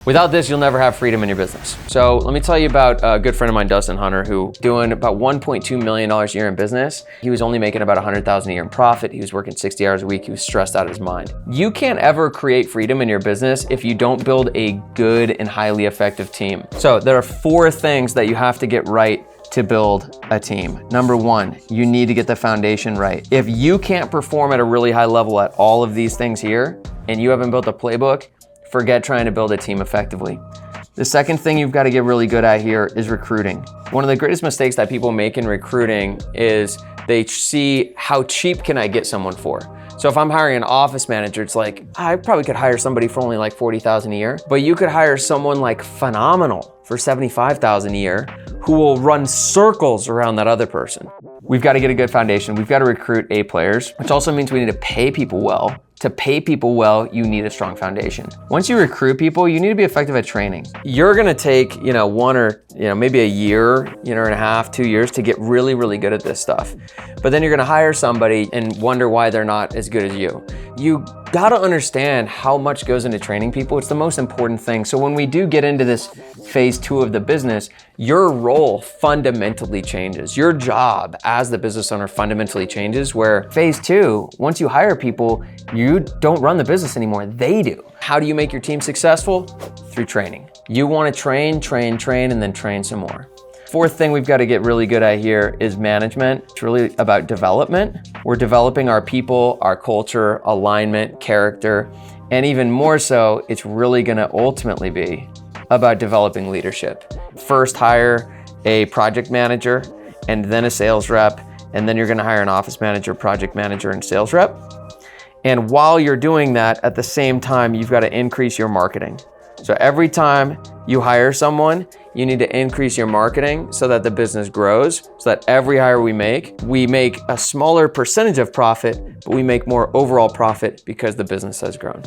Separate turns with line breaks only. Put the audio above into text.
Without this, you'll never have freedom in your business. So let me tell you about a good friend of mine, Dustin Hunter, who doing about $1.2 million a year in business. He was only making about $100,000 a year in profit. He was working 60 hours a week. He was stressed out of his mind. You can't ever create freedom in your business if you don't build a good and highly effective team. So there are 4 things that you have to get right to build a team. Number 1, you need to get the foundation right. If you can't perform at a really high level at all of these things here, and you haven't built a playbook, forget trying to build a team effectively. The second thing you've got to get really good at here is recruiting. One of the greatest mistakes that people make in recruiting is they see how cheap can I get someone for. So if I'm hiring an office manager, it's like, I probably could hire somebody for only like $40,000 a year, but you could hire someone like phenomenal for $75,000 a year who will run circles around that other person. We've got to get a good foundation. We've got to recruit A players, which also means we need to pay people well. To pay people well, you need a strong foundation. Once you recruit people, you need to be effective at training. You're gonna take, 1 or maybe a year, and a half, 2 years to get really, really good at this stuff. But then you're gonna hire somebody and wonder why they're not as good as you. You gotta understand how much goes into training people. It's the most important thing. So when we do get into this phase 2 of the business, your role fundamentally changes. Your job as the business owner fundamentally changes, where phase 2, once you hire people, you don't run the business anymore, they do. How do you make your team successful? Through training. You wanna train, and then train some more. 4th thing we've got to get really good at here is management. It's really about development. We're developing our people, our culture, alignment, character, and even more so, it's really gonna ultimately be about developing leadership. First hire a project manager, and then a sales rep, and then you're gonna hire an office manager, project manager, and sales rep. And while you're doing that, at the same time, you've got to increase your marketing. So every time you hire someone, you need to increase your marketing so that the business grows, so that every hire we make a smaller percentage of profit, but we make more overall profit because the business has grown.